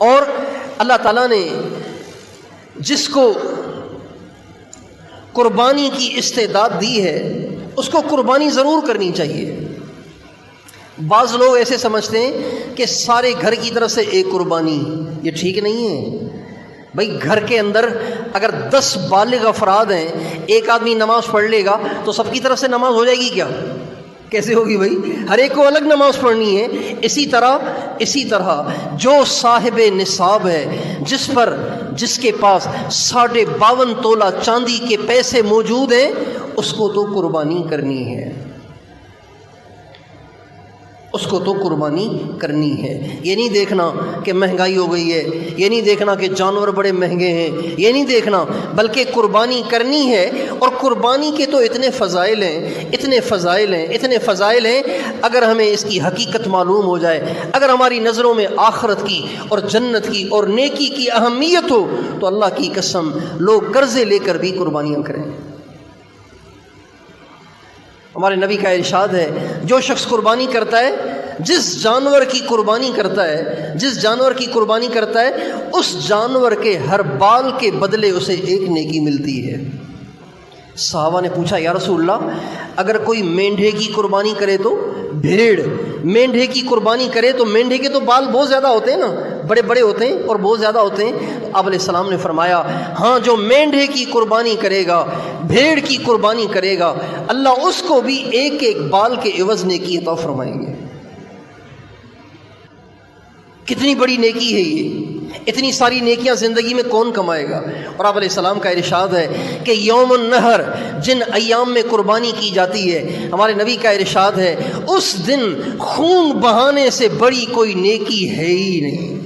اور اللہ تعالیٰ نے جس کو قربانی کی استعداد دی ہے اس کو قربانی ضرور کرنی چاہیے۔ بعض لوگ ایسے سمجھتے ہیں کہ سارے گھر کی طرف سے ایک قربانی، یہ ٹھیک نہیں ہے بھائی۔ گھر کے اندر اگر 10 بالغ افراد ہیں، ایک آدمی نماز پڑھ لے گا تو سب کی طرف سے نماز ہو جائے گی کیا؟ کیسے ہوگی بھائی؟ ہر ایک کو الگ نماز پڑھنی ہے۔ اسی طرح جو صاحب نصاب ہے، جس کے پاس 52.5 تولہ چاندی کے پیسے موجود ہیں، اس کو تو قربانی کرنی ہے، اس کو تو قربانی کرنی ہے۔ یہ نہیں دیکھنا کہ مہنگائی ہو گئی ہے، یہ نہیں دیکھنا کہ جانور بڑے مہنگے ہیں، یہ نہیں دیکھنا، بلکہ قربانی کرنی ہے۔ اور قربانی کے تو اتنے فضائل ہیں، اگر ہمیں اس کی حقیقت معلوم ہو جائے، اگر ہماری نظروں میں آخرت کی اور جنت کی اور نیکی کی اہمیت ہو تو اللہ کی قسم لوگ قرضے لے کر بھی قربانیاں کریں۔ ہمارے نبی کا ارشاد ہے، جو شخص قربانی کرتا ہے، جس جانور کی قربانی کرتا ہے اس جانور کے ہر بال کے بدلے اسے ایک نیکی ملتی ہے۔ صحابہ نے پوچھا یا رسول اللہ، اگر کوئی مینڈھے کی قربانی کرے تو؟ مینڈھے کی قربانی کرے تو مینڈھے کے تو بال بہت زیادہ ہوتے ہیں نا، بڑے بڑے ہوتے ہیں اور بہت زیادہ ہوتے ہیں۔ آپ علیہ السلام نے فرمایا ہاں، جو مینڈھے کی قربانی کرے گا، بھیڑ کی قربانی کرے گا، اللہ اس کو بھی ایک ایک بال کے عوض نیکی عطا فرمائیں گے۔ کتنی بڑی نیکی ہے یہ، اتنی ساری نیکیاں زندگی میں کون کمائے گا؟ اور آپ علیہ السلام کا ارشاد ہے کہ یوم النحر، جن ایام میں قربانی کی جاتی ہے، ہمارے نبی کا ارشاد ہے اس دن خون بہانے سے بڑی کوئی نیکی ہے ہی نہیں،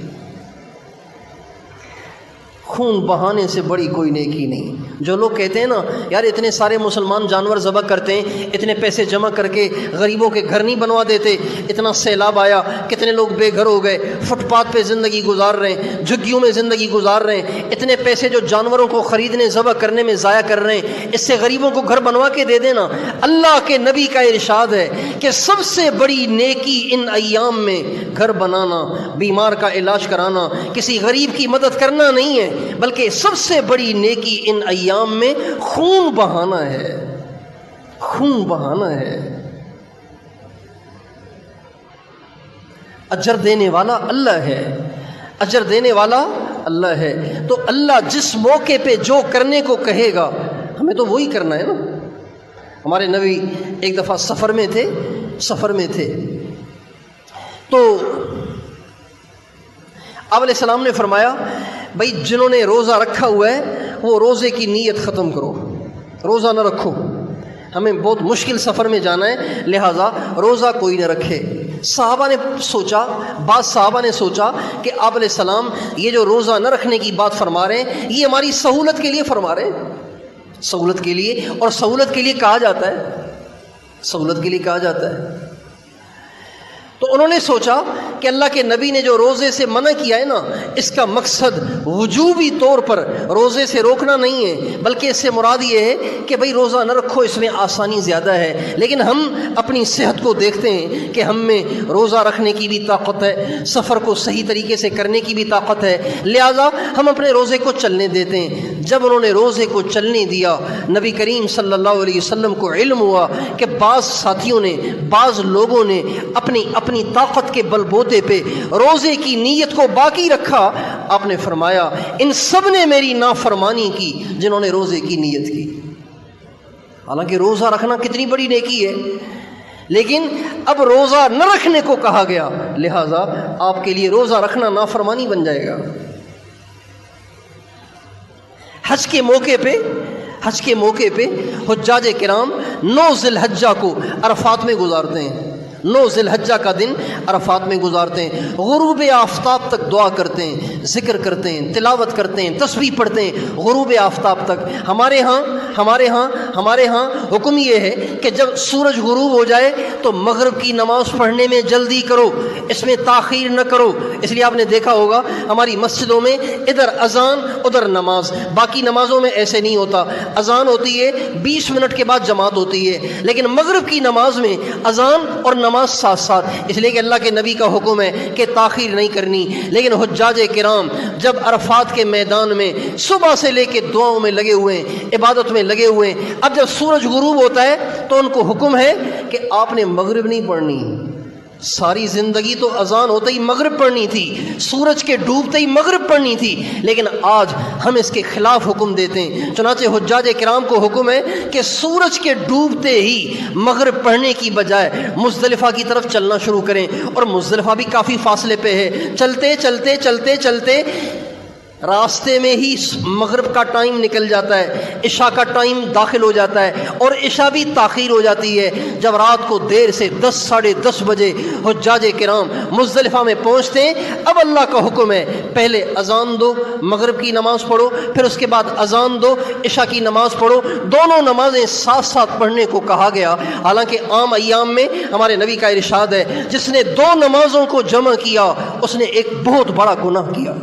خون بہانے سے بڑی کوئی نیکی نہیں۔ جو لوگ کہتے ہیں نا یار اتنے سارے مسلمان جانور ذبح کرتے ہیں، اتنے پیسے جمع کر کے غریبوں کے گھر نہیں بنوا دیتے، اتنا سیلاب آیا، کتنے لوگ بے گھر ہو گئے، فٹ پاتھ پہ زندگی گزار رہے ہیں، جھگیوں میں زندگی گزار رہے ہیں، اتنے پیسے جو جانوروں کو خریدنے ذبح کرنے میں ضائع کر رہے ہیں، اس سے غریبوں کو گھر بنوا کے دے دینا۔ اللہ کے نبی کا ارشاد ہے کہ سب سے بڑی نیکی ان ایام میں گھر بنانا، بیمار کا علاج کرانا، کسی غریب کی مدد کرنا نہیں ہے، بلکہ سب سے بڑی نیکی ان ایام میں خون بہانا ہے، خون بہانا ہے۔ اجر دینے والا اللہ ہے، اجر دینے والا اللہ ہے۔ تو اللہ جس موقع پہ جو کرنے کو کہے گا ہمیں تو وہی کرنا ہے نا۔ ہمارے نبی ایک دفعہ سفر میں تھے تو آپ علیہ السلام نے فرمایا بھائی جنہوں نے روزہ رکھا ہوا ہے وہ روزے کی نیت ختم کرو، روزہ نہ رکھو، ہمیں بہت مشکل سفر میں جانا ہے، لہٰذا روزہ کوئی نہ رکھے۔ بعض صحابہ نے سوچا کہ آپ علیہ السلام یہ جو روزہ نہ رکھنے کی بات فرما رہے ہیں یہ ہماری سہولت کے لیے فرما رہے ہیں، سہولت کے لیے، اور سہولت کے لیے کہا جاتا ہے، تو انہوں نے سوچا کہ اللہ کے نبی نے جو روزے سے منع کیا ہے نا، اس کا مقصد وجوبی طور پر روزے سے روکنا نہیں ہے، بلکہ اس سے مراد یہ ہے کہ بھئی روزہ نہ رکھو، اس میں آسانی زیادہ ہے، لیکن ہم اپنی صحت کو دیکھتے ہیں کہ ہم میں روزہ رکھنے کی بھی طاقت ہے، سفر کو صحیح طریقے سے کرنے کی بھی طاقت ہے، لہٰذا ہم اپنے روزے کو چلنے دیتے ہیں۔ جب انہوں نے روزے کو چلنے دیا، نبی کریم صلی اللہ علیہ وسلم کو علم ہوا کہ بعض ساتھیوں نے، بعض لوگوں نے اپنی طاقت کے بل بوتے پہ روزے کی نیت کو باقی رکھا۔ آپ نے فرمایا ان سب نے میری نافرمانی کی جنہوں نے روزے کی نیت کی۔ حالانکہ روزہ رکھنا کتنی بڑی نیکی ہے، لیکن اب روزہ نہ رکھنے کو کہا گیا، لہٰذا آپ کے لیے روزہ رکھنا نافرمانی بن جائے گا۔ حج کے موقع پہ حجاج کرام 9 ذی الحجہ کو عرفات میں گزارتے ہیں، 9 ذی الحجہ کا دن عرفات میں گزارتے ہیں، غروب آفتاب تک دعا کرتے ہیں، ذکر کرتے ہیں، تلاوت کرتے ہیں، تسبیح پڑھتے ہیں غروب آفتاب تک۔ ہمارے ہاں حکم یہ ہے کہ جب سورج غروب ہو جائے تو مغرب کی نماز پڑھنے میں جلدی کرو، اس میں تاخیر نہ کرو۔ اس لیے آپ نے دیکھا ہوگا ہماری مسجدوں میں ادھر اذان ادھر نماز، باقی نمازوں میں ایسے نہیں ہوتا، اذان ہوتی ہے 20 منٹ کے بعد جماعت ہوتی ہے، لیکن مغرب کی نماز میں اذان اور نماز نماز ساتھ ساتھ، اس لیے کہ اللہ کے نبی کا حکم ہے کہ تاخیر نہیں کرنی. لیکن حجاج کرام جب عرفات کے میدان میں صبح سے لے کے دعاؤں میں لگے ہوئے ہیں، عبادت میں لگے ہوئے ہیں، اب جب سورج غروب ہوتا ہے تو ان کو حکم ہے کہ آپ نے مغرب نہیں پڑھنی. ساری زندگی تو اذان ہوتے ہی مغرب پڑھنی تھی، سورج کے ڈوبتے ہی مغرب پڑھنی تھی، لیکن آج ہم اس کے خلاف حکم دیتے ہیں. چنانچہ حجاج کرام کو حکم ہے کہ سورج کے ڈوبتے ہی مغرب پڑھنے کی بجائے مزدلفہ کی طرف چلنا شروع کریں. اور مزدلفہ بھی کافی فاصلے پہ ہے. چلتے چلتے چلتے چلتے راستے میں ہی مغرب کا ٹائم نکل جاتا ہے، عشاء کا ٹائم داخل ہو جاتا ہے اور عشاء بھی تاخیر ہو جاتی ہے. جب رات کو دیر سے 10 ساڑھے 10 بجے حجاج کرام مزدلفہ میں پہنچتے ہیں، اب اللہ کا حکم ہے پہلے اذان دو، مغرب کی نماز پڑھو، پھر اس کے بعد اذان دو، عشاء کی نماز پڑھو. دونوں نمازیں ساتھ ساتھ پڑھنے کو کہا گیا. حالانکہ عام ایام میں ہمارے نبی کا ارشاد ہے جس نے 2 نمازوں کو جمع کیا اس نے ایک بہت بڑا گناہ کیا.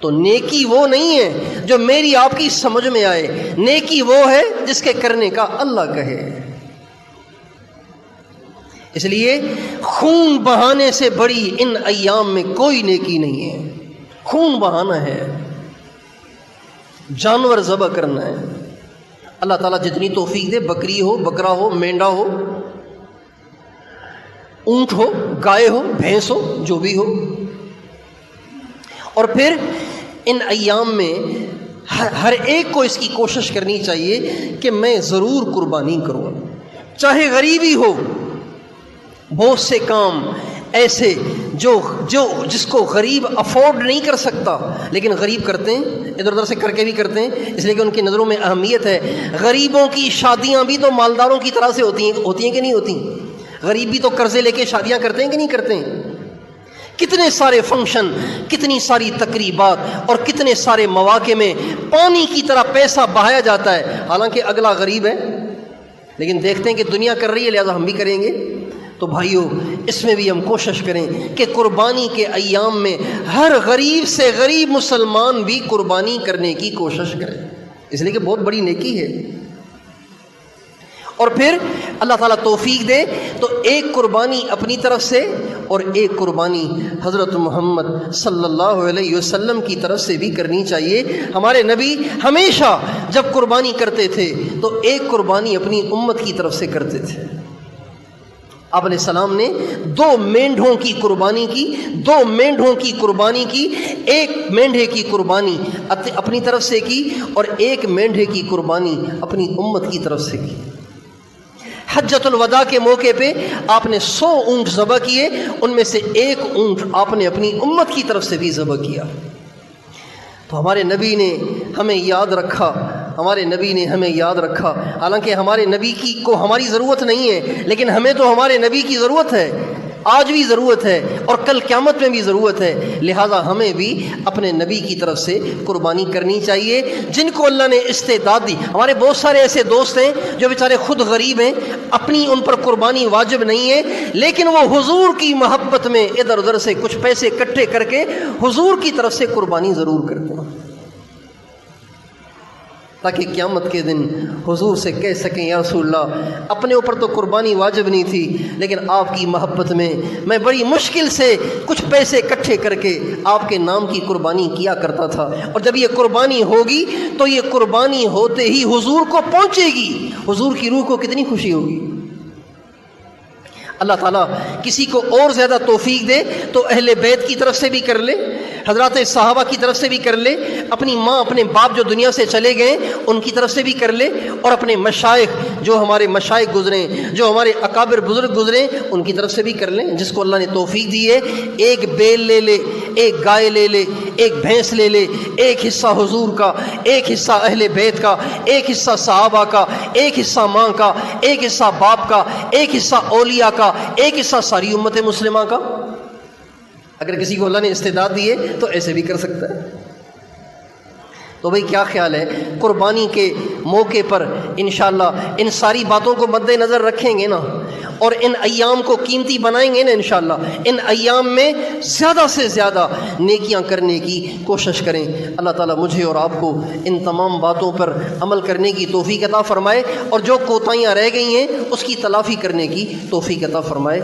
تو نیکی وہ نہیں ہے جو میری آپ کی سمجھ میں آئے، نیکی وہ ہے جس کے کرنے کا اللہ کہے. اس لیے خون بہانے سے بڑی ان ایام میں کوئی نیکی نہیں ہے. خون بہانا ہے، جانور ذبح کرنا ہے. اللہ تعالیٰ جتنی توفیق دے، بکری ہو، بکرا ہو، مینڈا ہو، اونٹ ہو، گائے ہو، بھینس ہو، جو بھی ہو. اور پھر ان ایام میں ہر ایک کو اس کی کوشش کرنی چاہیے کہ میں ضرور قربانی کروں، چاہے غریبی ہو. بہت سے کام ایسے جو جس کو غریب افورڈ نہیں کر سکتا لیکن غریب کرتے ہیں، ادھر ادھر سے کر کے بھی کرتے ہیں، اس لیے کہ ان کی نظروں میں اہمیت ہے. غریبوں کی شادیاں بھی تو مالداروں کی طرح سے ہوتی ہیں کہ نہیں ہوتی؟ غریب بھی تو قرضے لے کے شادیاں کرتے ہیں کہ نہیں کرتے ہیں؟ کتنے سارے فنکشن، کتنی ساری تقریبات اور کتنے سارے مواقع میں پانی کی طرح پیسہ بہایا جاتا ہے، حالانکہ اگلا غریب ہے لیکن دیکھتے ہیں کہ دنیا کر رہی ہے لہذا ہم بھی کریں گے. تو بھائیو اس میں بھی ہم کوشش کریں کہ قربانی کے ایام میں ہر غریب سے غریب مسلمان بھی قربانی کرنے کی کوشش کرے، اس لیے کہ بہت بڑی نیکی ہے. اور پھر اللہ تعالیٰ توفیق دے تو ایک قربانی اپنی طرف سے اور ایک قربانی حضرت محمد صلی اللہ علیہ وسلم کی طرف سے بھی کرنی چاہیے. ہمارے نبی ہمیشہ جب قربانی کرتے تھے تو ایک قربانی اپنی امت کی طرف سے کرتے تھے. آپ علیہ السلام نے 2 مینڈھوں کی قربانی کی، 2 مینڈھوں کی قربانی کی. ایک مینڈھے کی قربانی اپنی طرف سے کی اور ایک مینڈھے کی قربانی اپنی امت کی طرف سے کی. حجۃ الوداع کے موقع پہ آپ نے 100 اونٹ ذبح کیے، ان میں سے ایک اونٹ آپ نے اپنی امت کی طرف سے بھی ذبح کیا. تو ہمارے نبی نے ہمیں یاد رکھا، ہمارے نبی نے ہمیں یاد رکھا. حالانکہ ہمارے نبی کو ہماری ضرورت نہیں ہے لیکن ہمیں تو ہمارے نبی کی ضرورت ہے، آج بھی ضرورت ہے اور کل قیامت میں بھی ضرورت ہے. لہٰذا ہمیں بھی اپنے نبی کی طرف سے قربانی کرنی چاہیے. جن کو اللہ نے استعداد دی، ہمارے بہت سارے ایسے دوست ہیں جو بیچارے خود غریب ہیں، اپنی ان پر قربانی واجب نہیں ہے لیکن وہ حضور کی محبت میں ادھر ادھر سے کچھ پیسے اکٹھے کر کے حضور کی طرف سے قربانی ضرور کرتے ہیں تاکہ قیامت کے دن حضور سے کہہ سکیں یا رسول اللہ اپنے اوپر تو قربانی واجب نہیں تھی لیکن آپ کی محبت میں بڑی مشکل سے کچھ پیسے اکٹھے کر کے آپ کے نام کی قربانی کیا کرتا تھا. اور جب یہ قربانی ہوگی تو یہ قربانی ہوتے ہی حضور کو پہنچے گی. حضور کی روح کو کتنی خوشی ہوگی. اللہ تعالیٰ کسی کو اور زیادہ توفیق دے تو اہل بیت کی طرف سے بھی کر لے، حضرات صحابہ کی طرف سے بھی کر لے، اپنی ماں اپنے باپ جو دنیا سے چلے گئے ان کی طرف سے بھی کر لے، اور اپنے مشائخ جو ہمارے مشائخ گزرے، جو ہمارے اکابر بزرگ گزرے ان کی طرف سے بھی کر لیں. جس کو اللہ نے توفیق دی ہے ایک بیل لے لے، ایک گائے لے لے، ایک بھینس لے لے، ایک حصہ حضور کا، ایک حصہ اہل بیت کا، ایک حصہ صحابہ کا، ایک حصہ ماں کا، ایک حصہ باپ کا، ایک حصہ اولیاء کا، ایک حصہ ساری امت مسلمہ کا. اگر کسی کو اللہ نے استعداد دی ہے تو ایسے بھی کر سکتا ہے. تو بھئی کیا خیال ہے قربانی کے موقع پر انشاءاللہ ان ساری باتوں کو مد نظر رکھیں گے نا، اور ان ایام کو قیمتی بنائیں گے نا انشاءاللہ، ان ایام میں زیادہ سے زیادہ نیکیاں کرنے کی کوشش کریں۔ اللہ تعالیٰ مجھے اور آپ کو ان تمام باتوں پر عمل کرنے کی توفیق عطا فرمائے، اور جو کوتاہیاں رہ گئی ہیں اس کی تلافی کرنے کی توفیق عطا فرمائے۔